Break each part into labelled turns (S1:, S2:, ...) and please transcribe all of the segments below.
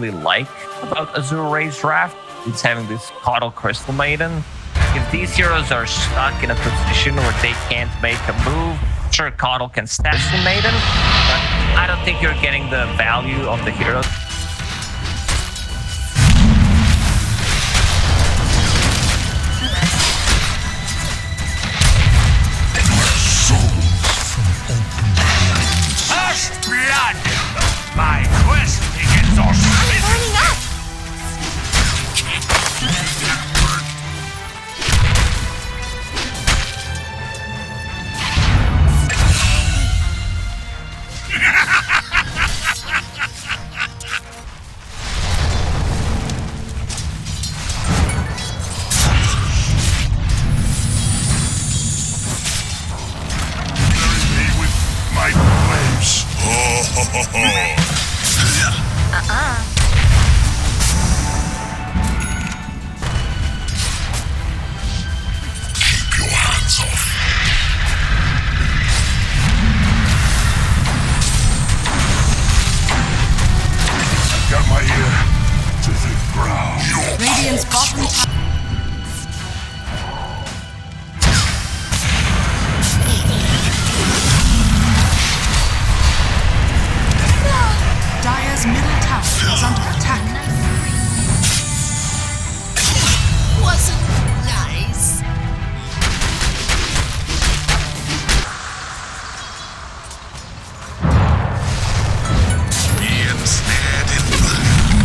S1: really like about Azure Rage Draft is having this Coddle Crystal Maiden. If these heroes are stuck in a position where they can't make a move, sure, Coddle can stash the Maiden, but I don't think you're getting the value of the hero.
S2: First blood! My quest begins on
S3: Burning up!
S2: my flames. Keep your hands off. I've got my ear to the ground.
S3: Radiant's bottom tower. Dire's middle tower is under attack.
S4: Wasn't nice.
S2: Be ensnared in fire.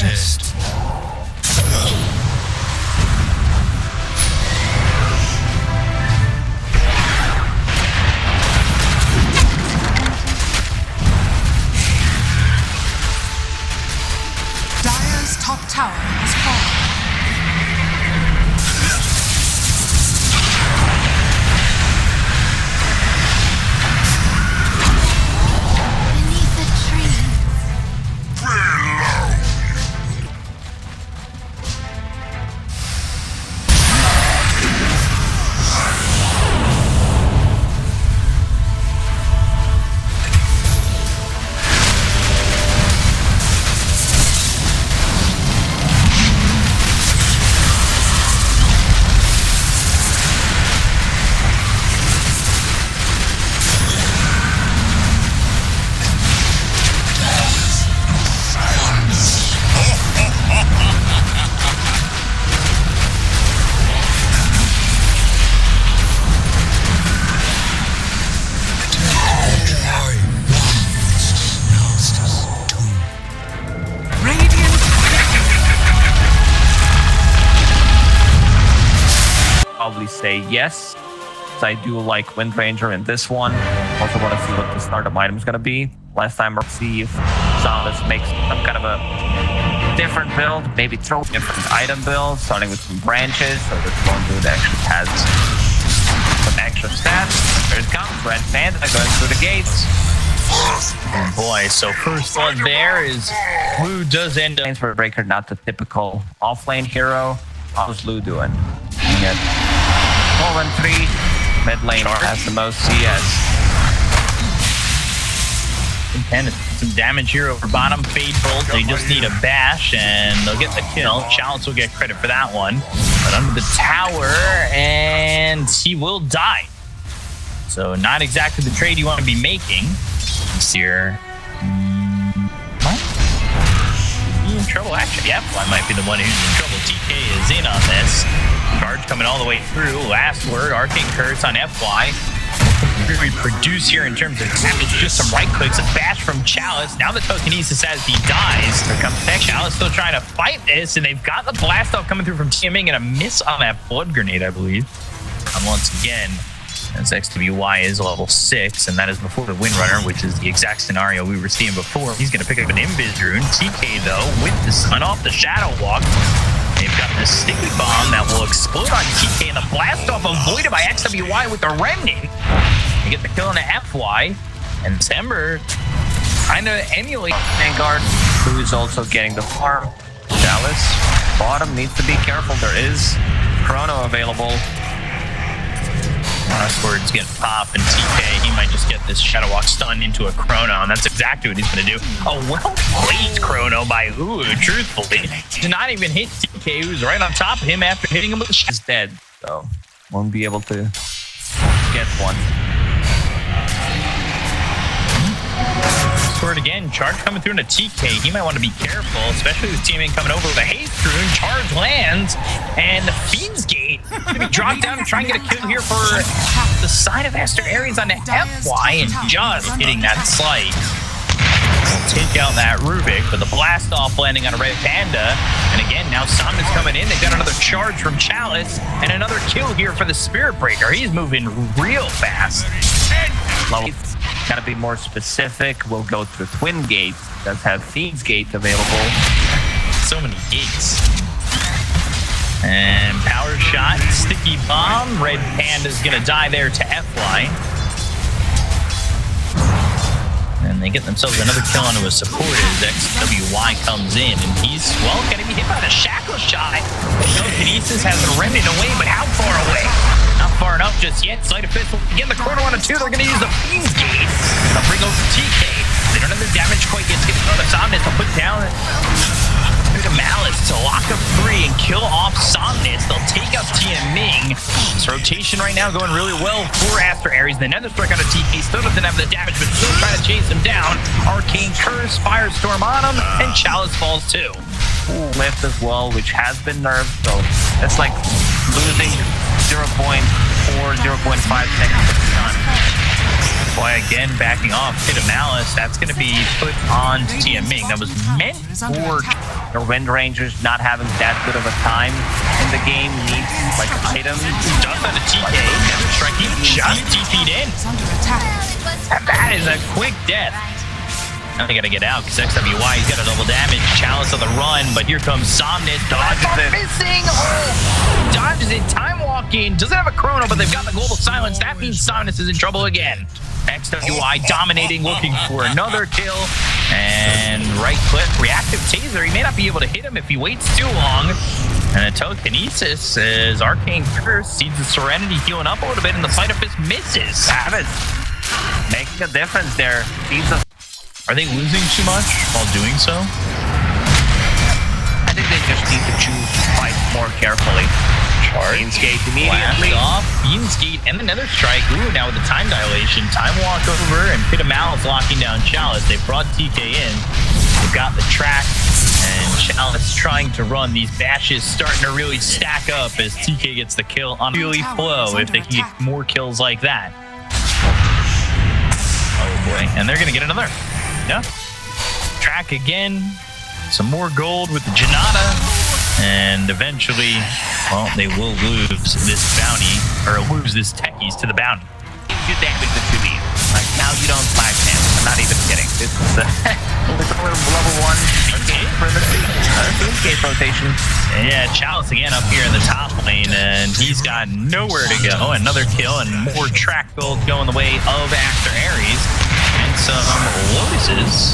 S2: Tempest.
S3: Dire's top tower has fallen.
S4: Beneath the tree.
S1: Probably say yes. So I do like Wind Ranger in this one. Also want to see what the startup item is going to be. Last time we'll see if Sumnus makes some kind of a different build. Maybe throw different item builds, starting with some branches. So this one dude actually has some extra stats. Here it comes. Red Panda going through the gates.
S5: Oh boy, so first one there is Lou does end up.
S1: For Breaker, not the typical offlane hero. How's Lou doing? You get 4 and 3. Mid lane has the most CS.
S5: And some damage here over bottom. Fade Bolt, they just need a bash and they'll get the kill. Chalice will get credit for that one. But under the tower, and he will die. So not exactly the trade you want to be making. Here. In trouble, actually. Yep, I might be the one who's in trouble. TK is in on this. Charge coming all the way through. Last word, Arcane Curse on FY. What we produce here in terms of damage, just some right clicks, a bash from Chalice. Now the Telekinesis as he dies. Here comes Chalice still trying to fight this, and they've got the blast off coming through from TMing and a miss on that blood grenade, I believe. And once again, as XWY is level 6, and that is before the Windrunner, which is the exact scenario we were seeing before. He's going to pick up an Invis rune. TK, though, with the Sun off the Shadow Walk. They've got this sticky bomb that will explode on TK, and the blast off avoided by XWY with the Remnant. They get the kill on the FY, and December kind of emulates Vanguard, who is also getting the farm. Chalice, bottom needs to be careful. There is Chrono available. Last word's getting pop, and TK, he might just get this Shadow Walk stun into a Chrono, and that's exactly what he's going to do. A well-played Chrono by Uu, truthfully. Did not even hit TK, who's right on top of him after hitting him with the Shadow.
S1: He's dead, so won't be able to get one.
S5: Word again, charge coming through into TK. He might want to be careful, especially with teaming coming over with a haste rune. Charge lands, and the Fiend's Gate going to be dropped down and try and get a kill here for the side of Aster Aries on the FY, and just hitting that slight. We'll take out that Rubik, but the blast off landing on a Red Panda. And again, now Sumnus coming in. They've got another charge from Chalice, and another kill here for the Spirit Breaker. He's moving real fast.
S1: Gotta be more specific. We'll go through Twin Gates. Does have Fiend's Gate available.
S5: So many gates. And power shot, sticky bomb. Red Panda's gonna die there to FY. And they get themselves another kill onto a support as XWY comes in, and he's, well, gonna be hit by the shackle shot. Telekinesis has a remnant away, but how far away? Not far enough just yet. Sleight of Fist will get the corner on a 2. They're gonna use the Fiend's Gate. They'll bring over TK. They don't have the damage quite yet. Take another Somnus. They'll put down the Malice to lock up 3 and kill off Somnus. They'll take out TMing. This rotation right now going really well for Aster Aries. The Nether Strike on a TK still doesn't have the damage, but still trying to chase him down. Arcane Curse, Firestorm on him, and Chalice falls too.
S1: Lift as well, which has been nerfed, so it's like losing 0.4, 0.5 seconds of stun.
S5: Boy, again, backing off, hit a Malice. That's going to be put on to TMing. That was meant for
S1: Your Wind Ranger's not having that good of a time in the game. Needs like items.
S5: Does that a TK. Never striking. Just TP'd in.
S3: It's under attack.
S5: And that is a quick death. Now they gotta get out because XWY, he's got a double damage. Chalice on the run, but here comes Somnus. Dodges it. Missing. Oh, dodges it. Time walking. Doesn't have a chrono, but they've got the global silence. That means Somnus is in trouble again. XWY dominating, looking for another kill. And right click, reactive taser. He may not be able to hit him if he waits too long. And a telekinesis is Arcane Curse. Seeds of Serenity healing up a little bit, and the Fight of Fist misses.
S1: Savage. Making a difference there. Seeds of
S5: Are they losing too much while doing so?
S1: I think they just need to choose fight more carefully.
S5: Charge.
S1: Beamskate immediately.
S5: Blast off. Beamskate and the Nether Strike. Ooh, now with the time dilation. Time walk over and Pit of Malice locking down Chalice. They brought TK in. They've got the track. And Chalice trying to run. These bashes starting to really stack up as TK gets the kill on really flow if they can get more kills like that. Oh boy. And they're going to get another. Yeah. Track again. Some more gold with the Janata. And eventually, well, they will lose this bounty, or lose this techies to the bounty.
S1: You damage the 2D. Like, now you don't flag him. I'm not even kidding. This is level 1 Beamskate rotation.
S5: Yeah, Chalice again up here in the top lane, and he's got nowhere to go. Another kill and more track gold going the way of Aster Aries. And some Lotuses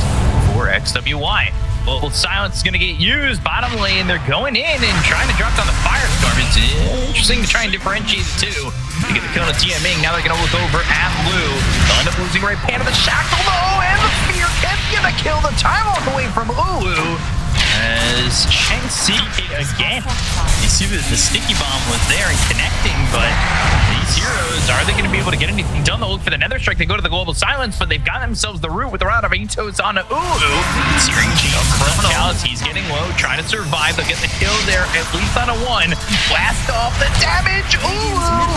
S5: for XWY. Well, silence is going to get used. Bottom lane, they're going in and trying to drop down the Firestorm. It's interesting to try and differentiate the two. They get the kill on TMing. Now they're going to look over at Blue. They'll end up losing right pan to the Shackle, though, and the Spear can get a kill. The time walk away from Ulu. As Shang-Chi again. You see that the sticky bomb was there and connecting, but these heroes, are they going to be able to get anything done? They'll look for the Nether Strike. They go to the global silence, but they've got themselves the root with the round of Atos on Ulu. Searing Chain from Chalice. He's getting low, trying to survive. They'll get the kill there, at least on a 1. Blast off the damage. Ulu.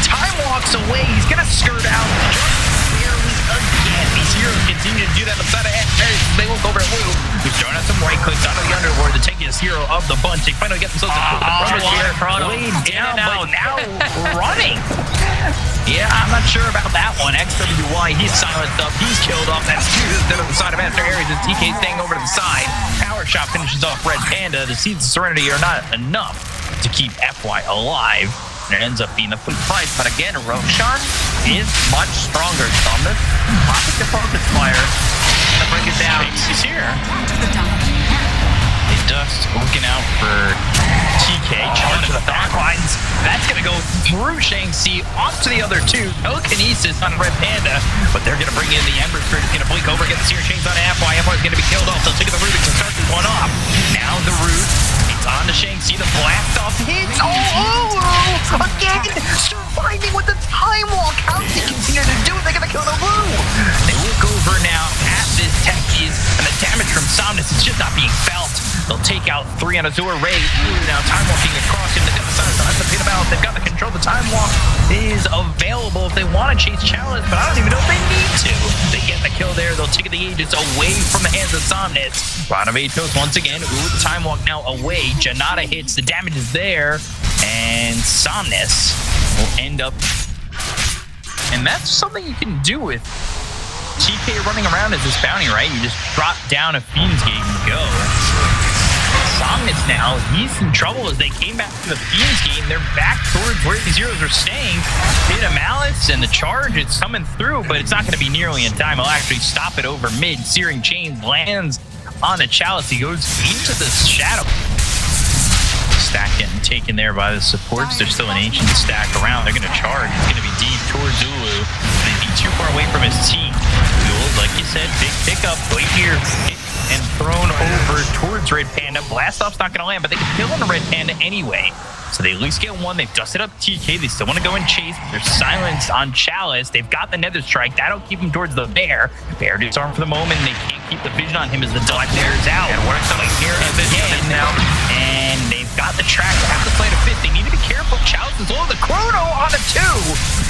S5: Time walks away. He's going to skirt out just barely again. These heroes continue to do that outside of Aries. They look over at Wu, who's throwing out some right clicks out of the Underworld. The tankiest hero of the bunch. They finally get themselves laid down, but now running. Yeah, I'm not sure about that one. XWY, he's silenced up. He's killed off. That's 2 instead of the side of Aster Aries. As TK staying over to the side. Power shot finishes off Red Panda. The Seeds of Serenity are not enough to keep FY alive. And it ends up being a full fight. But again, Roshan is much stronger. Sumnus, popping the focus fire. Gonna bring it down. He's here. Dust looking out for TK. Charge to the back lines. That's going to go through Shang-Chi off to the other 2. Telekinesis on Red Panda, but they're going to bring in the Ember Spirit. It's going to blink over, get the Searing Chains on FY. FY is going to be killed off. They'll take the root and start this one off. Now the root. It's on to Shang-Chi. The blast off hits. Oh, again, surviving with the time walk. How do they continue to do it? They're going to kill the Wu. They look over now at this techies, and the damage from Somnus is just not being felt. They'll take out 3 on Azure Ray. Now time walking across into the other side. So that's the Pit of Malice. They've got the control. The time walk is available if they want to chase Chalice, but I don't even know if they need to. They get the kill there. They'll take the Aegis away from the hands of Somnus. Round of Atos once again. Ooh, the time walk now away. Janata hits. The damage is there. And Somnus will end up. And that's something you can do with TK running around as this bounty, right? You just drop down a Fiend's Gate and go. Somnus now, he's in trouble as they came back to the Fiend's Gate and they're back towards where these heroes are staying. Pit of Malice and the charge, it's coming through, but it's not going to be nearly in time. He'll actually stop it over mid. Searing Chains lands on the Chalice. He goes into the shadow. Stack getting taken there by the supports. There's still an ancient stack around. They're going to charge. It's going to be deep towards Zulu. They'd be too far away from his team. Jules, like you said, big pickup right here. And thrown over towards Red Panda. Blast off's not going to land, but they can kill on the Red Panda anyway. So they at least get 1. They've dusted up TK. They still want to go and chase. They're silenced on Chalice. They've got the Nether Strike. That'll keep them towards the Bear. Bear disarmed for the moment. They can't keep the vision on him as the dot bears out. And works on here again now. And they've got the track. They have to play to 50. They need to be careful. Chalice is low. The Chrono on a 2.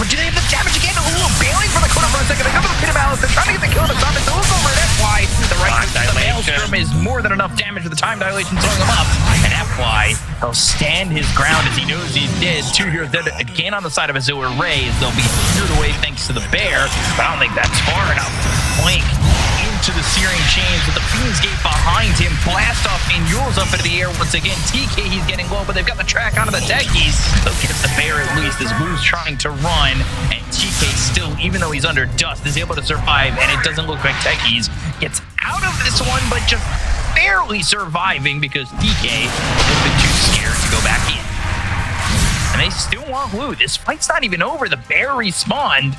S5: But do they have the damage again? Ooh, bailing for the Chrono for a second. They go to the Pit of Malice. They're trying to get the kill on the Summon. They'll go over at FY. The right side of the Maelstrom is more than enough. enough damage with the time dilation throwing him up. And FY, he'll stand his ground as he knows he's dead. 2 heroes dead again on the side of Azure Ray. They'll be cleared away thanks to the bear, but I don't think that's far enough. Blink into the searing chains with the Fiend's Gate behind him. Blast off and Yule's up into the air once again. TK, he's getting low, but they've got the track onto the techies. They'll get the bear at least as Blue's trying to run, and TK still, even though he's under dust, is able to survive, and it doesn't look like techies gets out of this one, but just barely surviving because TK is a little bit too scared to go back in. And they still want Blue. This fight's not even over. The bear respawned.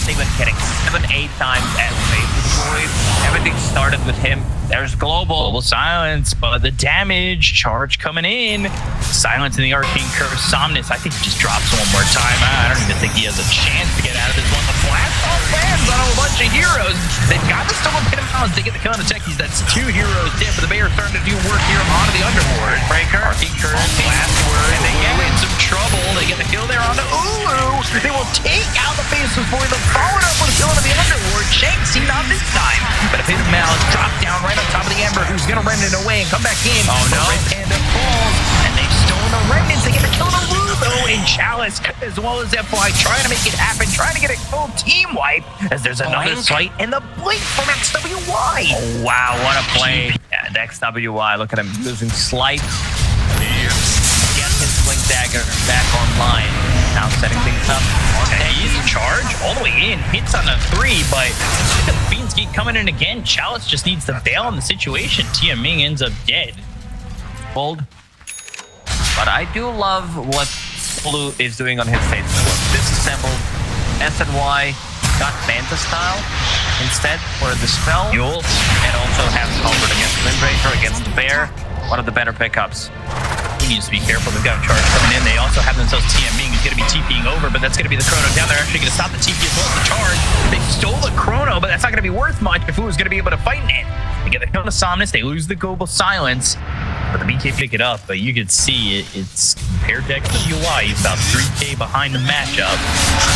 S1: They've been hitting 7-8 times as they deployed. Everything started with him. There's global
S5: silence, but the damage charge coming in. Silence in the arcane curse. Somnus, I think he just drops one more time. I don't even think he has a chance to get out of this one. The blast off lands on a bunch of heroes. They've got to still pin him out to get the kill on the techies. That's 2 heroes dead, but the bear starting to do work here onto the underboard. Breaker, arcane curse, blast word, and they get in some trouble. They get the kill there onto Ulu. They will take out the faceless boy. They'll follow it up with a kill into the underworld. Shanksy not this time, but a bit of malice dropped down right on top of the Ember, who's gonna rend it away and come back in.
S1: Oh no!
S5: Red Panda falls, and they've stolen the remnants. They get the kill on Rubo and Chalice, as well as FY trying to make it happen, trying to get a full team wipe. As there's another sight and the blink from XWY.
S1: Oh wow, what a play! Yeah, the XWY. Look at him using slight. Get his Blink Dagger back online. Now setting things up.
S5: He's in charge all the way in. Hits on a 3, but the Fiend's Gate coming in again. Chalice just needs to bail on the situation. Tia Ming ends up dead.
S1: Bold. But I do love what Blue is doing on his face. Disassembled SNY, got Manta style instead for the spell.
S5: Yule.
S1: And also have Comfort against Windbreaker, against the bear. One of the better pickups.
S5: He needs to be careful. They've got a charge coming in. They also have themselves TM Ming, who's going to be TPing over, but that's going to be the chrono down. They're actually going to stop the TP as well as the charge. They stole the chrono, but that's not going to be worth much if Fu is going to be able to fight in it. They get the kill to Somnus. They lose the global silence, but the BK pick it up. But you could see it's compared to XWY. He's about 3K behind the matchup.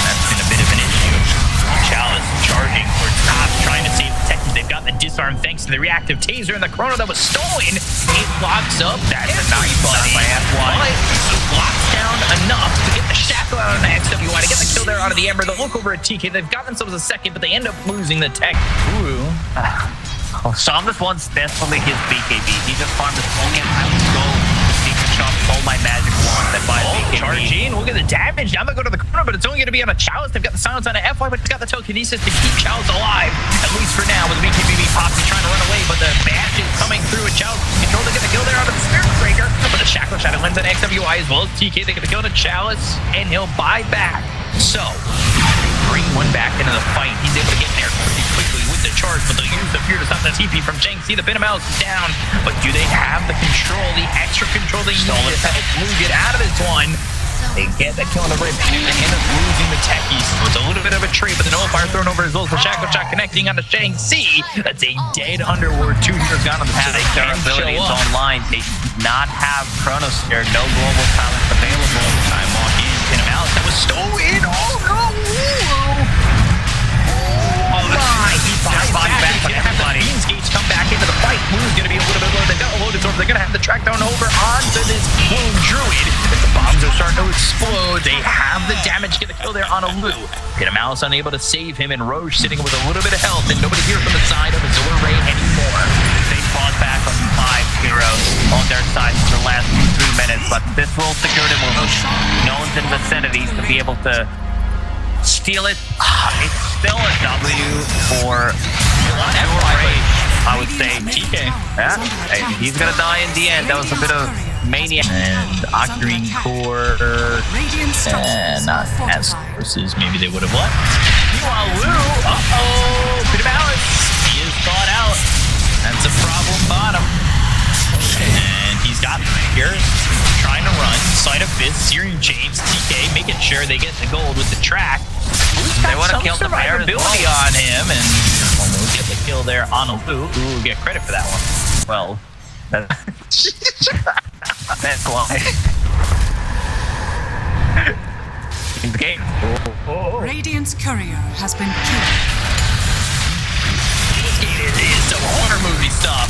S5: That's been a bit of an issue. Chalice charging for top, trying to save the techies. They've got the disarm thanks to the reactive taser and the chrono that was stolen. It locks up. That's a nice body. But it locks down enough to get the shackle out on the XWY to get the kill there out of the Ember. They'll look over at TK. They've got themselves a second, but they end up losing the tech. Ooh.
S1: Somnus wants desperately his BKB. He just farmed his whole game. I would go Secret Shop, stole my magic wand, and buy BKB.
S5: Charge in. Look at the damage. Now they go to the corner, but it's only going to be on a Chalice. They've got the silence on a FY, but it's got the telekinesis to keep Chalice alive. At least for now, with the BKB pops, he's trying to run away, but the bash is coming through with Chalice. Control to get the kill there out of the Spirit Breaker, but the Shackle Shadow lens on XWI as well as TK. They get the kill to Chalice, and he'll buy back. So, bring one back into the fight. He's able to get in there pretty quickly with the charge, but they'll use the fear to stop the TP from Shanksy. The Venom is down, but do they have the control, the extra control they need to help Blue get out of this one? They get the kill on the rib, and they end up losing the techies. So it's a little bit of a trade, but the nullifier thrown over as well as the Shackle Shot connecting onto Shanksy. That's a dead Underworld. 2 heroes gone on the path.
S1: Their abilities online. They do not have Chronosphere, no global talent available.
S5: Time walk in, pin him out. That was stolen. Oh no! Oh my! He's back. He's gonna have the Fiend's Gates come back into the fight. Blue's gonna be a little bit low. They've got a loaded sword. They're gonna have to track down over onto this Wound Druid. As the bombs are starting to explode, they have the damage to get the kill there on a Lu. Pit of Malice unable to save him, and Roche sitting with a little bit of health, and nobody here from the side of Azure Ray anymore.
S1: They fought back on 5 heroes on their side for the last 3 minutes, but this will secure them with no one's in the vicinity to be able to steal it. It's still a W for Azure Ray, I would say.
S5: TK.
S1: Yeah, he's gonna die in the end. That was a bit of mania.
S5: And Octarine Core, and not as versus maybe they would have won. Meanwhile, Lu, Pit of Malice, he is caught out. That's a problem bottom. And he's got here, trying to run, Sleight of Fist, Searing Chains, TK, making sure they get the gold with the track. They want to kill the survivability on him, and almost get the kill there on a Lu. Ooh, get credit for that one.
S1: Well, that's why. In the game.
S3: Radiant's courier has been killed.
S5: Is horror movie stuff.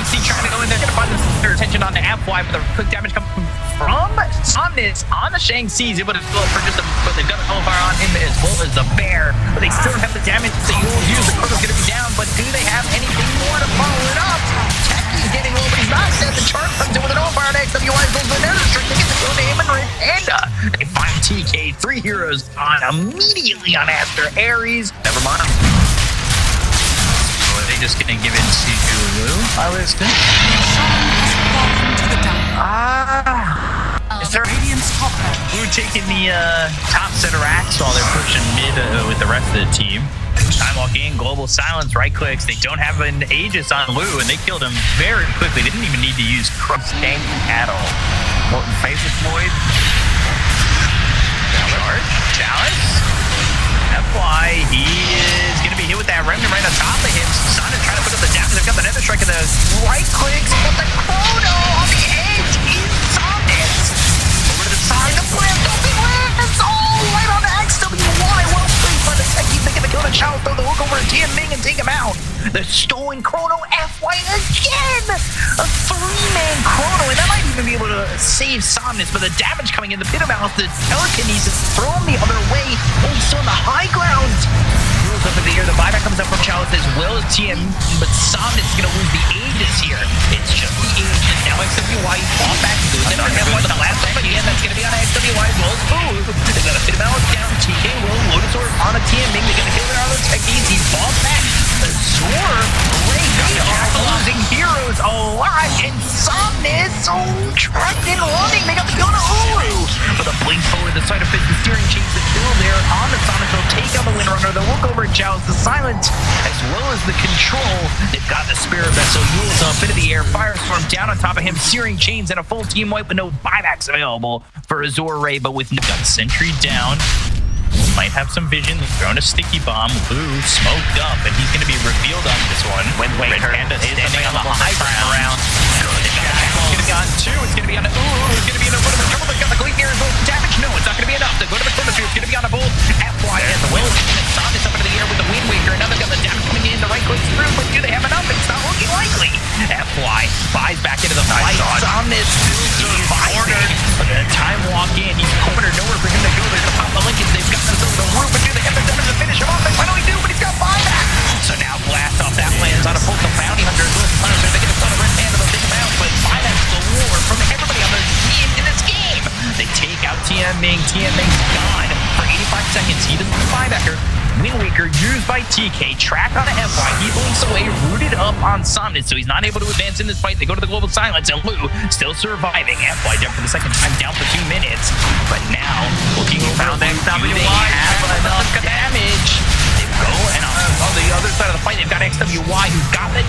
S5: See trying to go in there, gonna find their attention on the FY, but the quick damage coming from Sumnus on the Shang-Chi's able to go up for just a, but they've got a hellfire on him as well as the bear, but they still have the damage that you will use. The Chrono's gonna be down, but do they have anything more to follow it up? Techie's getting low, but he's not dead. The chart comes in with an hellfire on XWI, goes with another strike to get the kill to him and Red Panda. They find TK, 3 heroes on immediately on Aster. Aries, never mind. Are they just gonna give it to Lou? I was good.
S3: Shaman has fallen to the dark.
S5: Is there
S3: Radiant's top tower.
S5: Lou taking the top set of racks while they're pushing mid with the rest of the team? Time walking, global silence, right clicks. They don't have an Aegis on Lou, and they killed him very quickly. They didn't even need to use
S1: Stank at all. Molten Phases Void.
S5: charge. Chalice. FY, he is going to be hit with that remnant right on top of him. Sumnus trying to put up the damage. They've got the nether strike and the right clicks, but the chrono on the edge is Sumnus. Over to the side, the flip, jumping lands, all right on the XWY. Well played by the Techie. They get the kill to Chalice, throw the hook over to Ming and take him out. The stolen chrono FY again. A 3-man chrono, and that might even be able to save Sumnus, but the damage coming in, the pit of mouth, the telekinesis thrown the other way. Oh, still on the high ground. Rules up in the air. The buyback comes up from Chalice as well as TM, but Sumnus is going to lose the Aegis here. It's just the Aegis. Now XWY fall back, losing on him. The last time again, that's going to be on XWY as well as Ooh. They got a pit of mouth down. TK will Lotus Orb on a TM. They're going to kill their other techies. He falls back. Azure, Ray, they are losing heroes alive, and Sumnus, trapped and running. They got the kill to Uru. For the blink forward, the side of the steering chains is still there on the Sumnus. They'll take out the Windrunner. They'll look over at Chalice, the silence, as well as the control. They've got the Spirit Vessel. Yule's up into the air. Firestorm down on top of him. Searing chains and a full team wipe with no buybacks available for Azure Ray, but with got Sentry down. Might have some vision. Thrown a sticky bomb. Lou smoked up, and he's going to be revealed on this one.
S1: Wind Waker
S5: Red Panda standing on the high ground. It's going to be on 2. It's going to be on a... Ooh, it's going to be in a little bit of trouble. They've got the Gleam here. Damage? No, it's not going to be enough. They go to the chronosphere. It's going to be on a bolt. FY and the Will and Sumnus up into the air with the Wind Waker. Now they've got the damage coming in. The right clicks through, but do they have enough? It's not looking likely. FY buys back into the fight. Sumnus still surviving. The time walk in. He's cornered. Nowhere for him to go. They're going to pop the Lincolns. They've got themselves the roof, but do they have the damage to finish him off? They finally do, but he's got buyback. So now blast off that lands on a full bounty hunter. They're going to put a Red Panda. They'll take him out, but buyback's the war from everybody on their team in this game. They take out TM Ming. TM Ming's gone for 85 seconds. He doesn't have buybacker. Wind Waker used by TK, track on a FY, he blinks away, rooted up on Sumnus, so he's not able to advance in this fight. They go to the global silence, and Lou still surviving. FY down for the second time, down for 2 minutes. But now, looking around XWY, they have enough damage. They go, and on the other side of the fight, they've got XWY, who's got the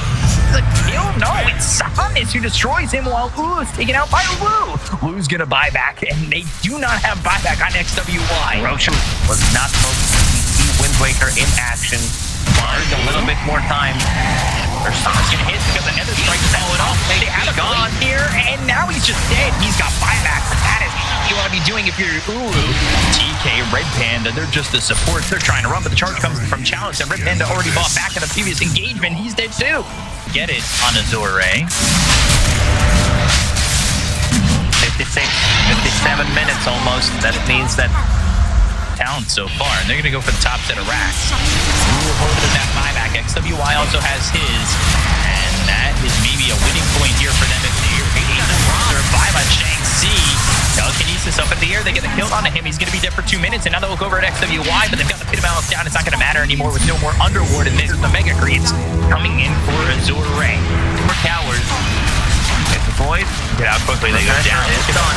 S5: kill. No, it's Sumnus who destroys him while Ulu's taken out by Lou. Lou's gonna buy back, and they do not have buyback on XWY.
S1: Roshan was not supposed to see Wind Waker in action. Barred a little bit more time.
S5: There's Sumnus gonna hit because the nether strike is followed off. They have a gone here, and now he's just dead. He's got buyback. That is what you want to be doing if you're Ulu. TK, Red Panda, they're just the supports. They're trying to run, but the charge comes from Chalice, and Red Panda already bought back in the previous engagement. He's dead too. Get it on Azure.
S1: 56, 57 minutes almost. That means that
S5: talent so far, and they're going to go for the top set of racks. Ooh, holding that buyback. XWY also has his, and that is maybe a winning point here for them if they're able to survive on Shang-Chi. Telekinesis up in the air. They get the kill onto him. He's going to be dead for 2 minutes, and now they'll look over at XWY, but they've got the pit of balance down. It's not going to matter anymore with no more Underward, and there's the Mega Creeps coming in for Azure Ray.
S1: for Towers. It's deployed.
S5: Get out quickly. They go down.
S1: It's done.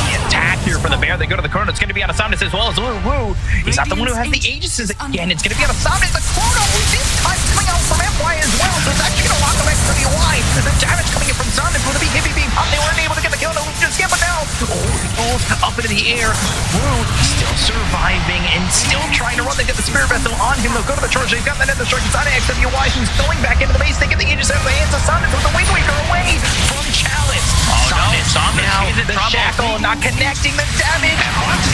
S5: The attack here for the bear. They go to the Chrono. It's going to be on a Sumnus as well as Woo. He's not the one who has the Aegises again. It's going to be on a Sumnus. The Chrono this time coming out from FY as well. So it's actually going to lock him XWY. The damage coming in from Sumnus with a big hippie beam pop. They weren't able to get the kill. No, just get, but now. Up into the air. Woo still surviving and still trying to run. They get the Spirit Vessel on him. They'll go to the charge. They've got the Nether Strike. It's on XWY who's going back into the base. They get the Aegis out of the hands of Sumnus with the Wind Waker away from Chalice.
S1: Oh no, Sumnus
S5: now
S1: is in trouble.
S5: Shackle not connecting the damage.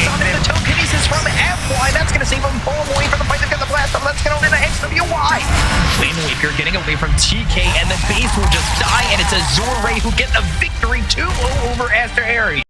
S5: Summoning the telekinesis from FY. That's going to save him. Pull him away from the fight to get the blast. So let's get over to XWY. Wind Waker getting away from TK, and the base will just die, and it's Azure Ray who get the victory 2-0 over Aster Aries.